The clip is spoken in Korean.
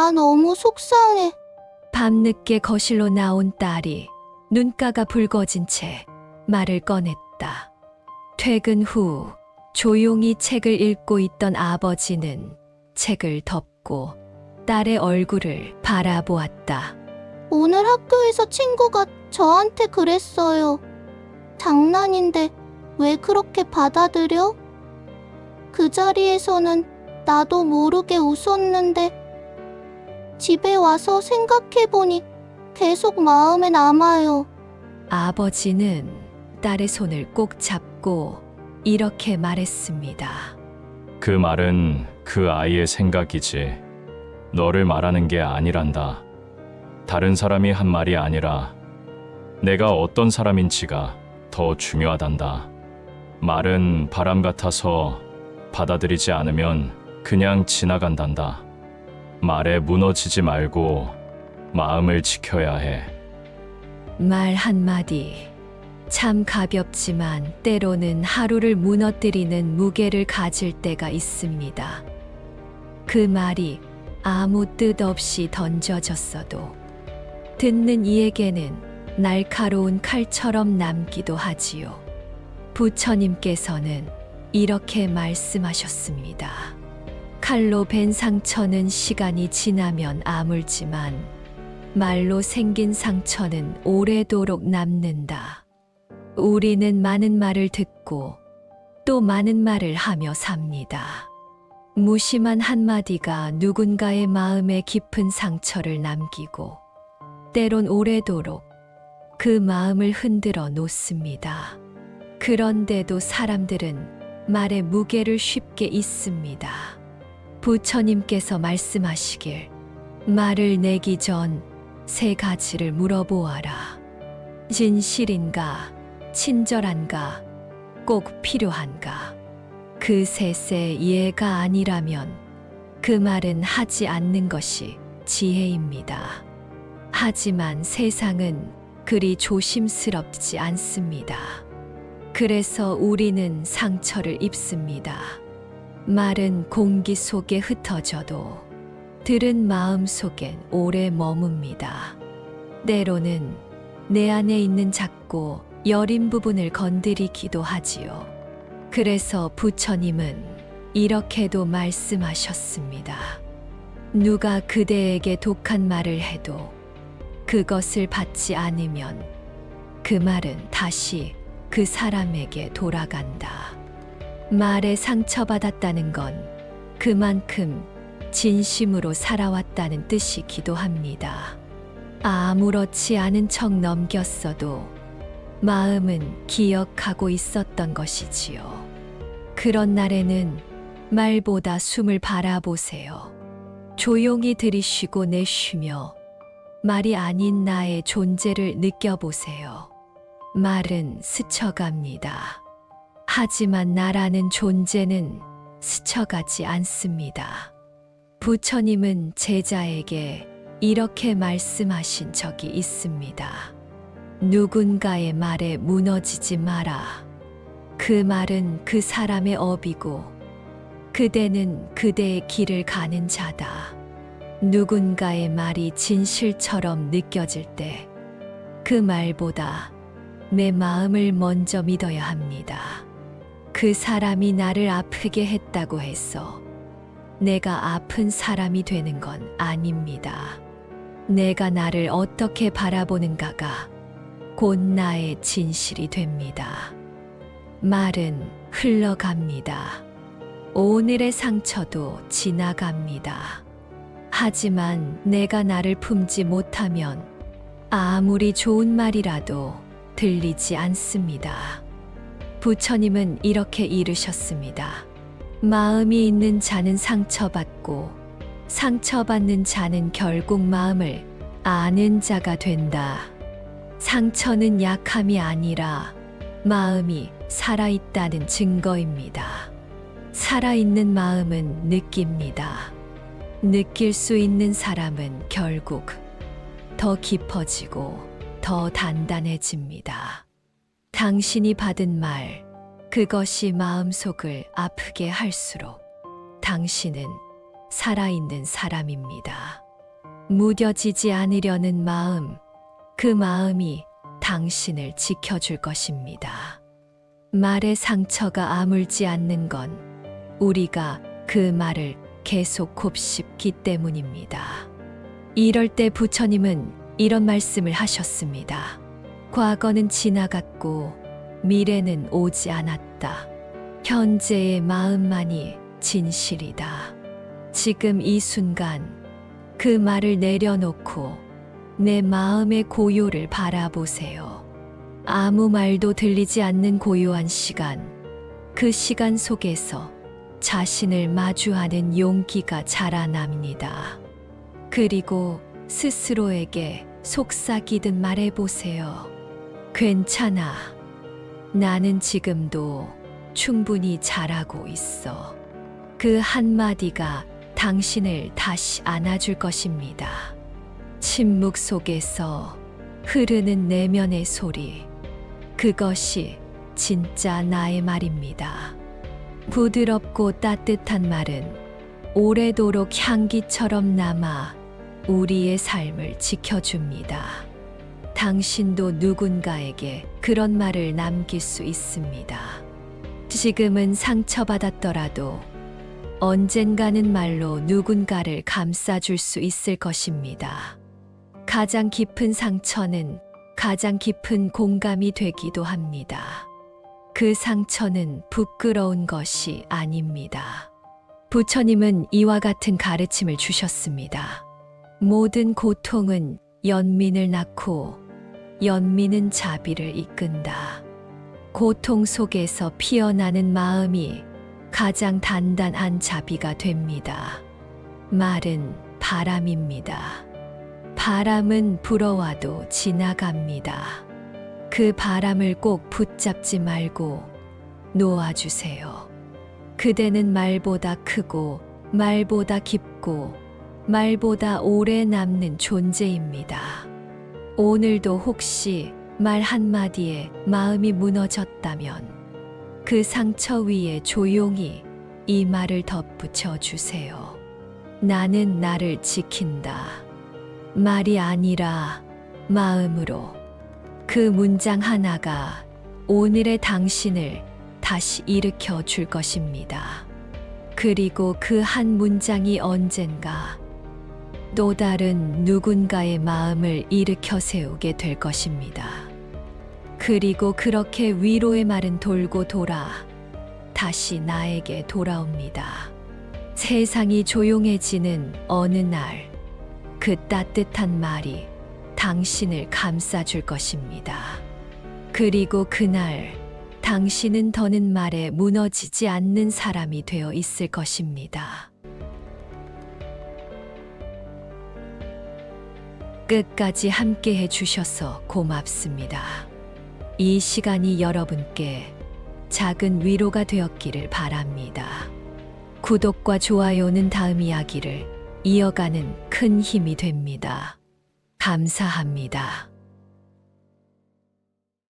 나 너무 속상해. 밤늦게 거실로 나온 딸이 눈가가 붉어진 채 말을 꺼냈다. 퇴근 후 조용히 책을 읽고 있던 아버지는 책을 덮고 딸의 얼굴을 바라보았다. 오늘 학교에서 친구가 저한테 그랬어요. 장난인데 왜 그렇게 받아들여? 그 자리에서는 나도 모르게 웃었는데 집에 와서 생각해보니 계속 마음에 남아요. 아버지는 딸의 손을 꼭 잡고 이렇게 말했습니다. 그 말은 그 아이의 생각이지. 너를 말하는 게 아니란다. 다른 사람이 한 말이 아니라 내가 어떤 사람인지가 더 중요하단다. 말은 바람 같아서 받아들이지 않으면 그냥 지나간단다. 말에 무너지지 말고 마음을 지켜야 해. 말 한마디 참 가볍지만 때로는 하루를 무너뜨리는 무게를 가질 때가 있습니다. 그 말이 아무 뜻 없이 던져졌어도 듣는 이에게는 날카로운 칼처럼 남기도 하지요. 부처님께서는 이렇게 말씀하셨습니다. 칼로 벤 상처는 시간이 지나면 아물지만 말로 생긴 상처는 오래도록 남는다. 우리는 많은 말을 듣고 또 많은 말을 하며 삽니다. 무심한 한마디가 누군가의 마음에 깊은 상처를 남기고 때론 오래도록 그 마음을 흔들어 놓습니다. 그런데도 사람들은 말의 무게를 쉽게 잊습니다. 부처님께서 말씀하시길 말을 내기 전 세 가지를 물어보아라. 진실인가? 친절한가? 꼭 필요한가? 그 셋의 이해가 아니라면 그 말은 하지 않는 것이 지혜입니다. 하지만 세상은 그리 조심스럽지 않습니다. 그래서 우리는 상처를 입습니다. 말은 공기 속에 흩어져도 들은 마음 속엔 오래 머뭅니다. 때로는 내 안에 있는 작고 여린 부분을 건드리기도 하지요. 그래서 부처님은 이렇게도 말씀하셨습니다. 누가 그대에게 독한 말을 해도 그것을 받지 않으면 그 말은 다시 그 사람에게 돌아간다. 말에 상처받았다는 건 그만큼 진심으로 살아왔다는 뜻이기도 합니다. 아무렇지 않은 척 넘겼어도 마음은 기억하고 있었던 것이지요. 그런 날에는 말보다 숨을 바라보세요. 조용히 들이쉬고 내쉬며 말이 아닌 나의 존재를 느껴보세요. 말은 스쳐갑니다. 하지만 나라는 존재는 스쳐가지 않습니다. 부처님은 제자에게 이렇게 말씀하신 적이 있습니다. 누군가의 말에 무너지지 마라. 그 말은 그 사람의 업이고 그대는 그대의 길을 가는 자다. 누군가의 말이 진실처럼 느껴질 때 그 말보다 내 마음을 먼저 믿어야 합니다. 그 사람이 나를 아프게 했다고 해서 내가 아픈 사람이 되는 건 아닙니다. 내가 나를 어떻게 바라보는가가 곧 나의 진실이 됩니다. 말은 흘러갑니다. 오늘의 상처도 지나갑니다. 하지만 내가 나를 품지 못하면 아무리 좋은 말이라도 들리지 않습니다. 부처님은 이렇게 이르셨습니다. 마음이 있는 자는 상처받고 상처받는 자는 결국 마음을 아는 자가 된다. 상처는 약함이 아니라 마음이 살아있다는 증거입니다. 살아있는 마음은 느낍니다. 느낄 수 있는 사람은 결국 더 깊어지고 더 단단해집니다. 당신이 받은 말, 그것이 마음속을 아프게 할수록 당신은 살아있는 사람입니다. 무뎌지지 않으려는 마음, 그 마음이 당신을 지켜줄 것입니다. 말의 상처가 아물지 않는 건 우리가 그 말을 계속 곱씹기 때문입니다. 이럴 때 부처님은 이런 말씀을 하셨습니다. 과거는 지나갔고 미래는 오지 않았다. 현재의 마음만이 진실이다. 지금 이 순간 그 말을 내려놓고 내 마음의 고요를 바라보세요. 아무 말도 들리지 않는 고요한 시간, 그 시간 속에서 자신을 마주하는 용기가 자라납니다. 그리고 스스로에게 속삭이듯 말해보세요. 괜찮아. 나는 지금도 충분히 잘하고 있어. 그 한마디가 당신을 다시 안아줄 것입니다. 침묵 속에서 흐르는 내면의 소리, 그것이 진짜 나의 말입니다. 부드럽고 따뜻한 말은 오래도록 향기처럼 남아 우리의 삶을 지켜줍니다. 당신도 누군가에게 그런 말을 남길 수 있습니다. 지금은 상처받았더라도 언젠가는 말로 누군가를 감싸줄 수 있을 것입니다. 가장 깊은 상처는 가장 깊은 공감이 되기도 합니다. 그 상처는 부끄러운 것이 아닙니다. 부처님은 이와 같은 가르침을 주셨습니다. 모든 고통은 연민을 낳고 연민은 자비를 이끈다. 고통 속에서 피어나는 마음이 가장 단단한 자비가 됩니다. 말은 바람입니다. 바람은 불어와도 지나갑니다. 그 바람을 꼭 붙잡지 말고 놓아주세요. 그대는 말보다 크고 말보다 깊고 말보다 오래 남는 존재입니다. 오늘도 혹시 말 한마디에 마음이 무너졌다면 그 상처 위에 조용히 이 말을 덧붙여 주세요. 나는 나를 지킨다. 말이 아니라 마음으로. 그 문장 하나가 오늘의 당신을 다시 일으켜 줄 것입니다. 그리고 그 한 문장이 언젠가 또 다른 누군가의 마음을 일으켜 세우게 될 것입니다. 그리고 그렇게 위로의 말은 돌고 돌아 다시 나에게 돌아옵니다. 세상이 조용해지는 어느 날, 그 따뜻한 말이 당신을 감싸줄 것입니다. 그리고 그날 당신은 더는 말에 무너지지 않는 사람이 되어 있을 것입니다. 끝까지 함께 해주셔서 고맙습니다. 이 시간이 여러분께 작은 위로가 되었기를 바랍니다. 구독과 좋아요는 다음 이야기를 이어가는 큰 힘이 됩니다. 감사합니다.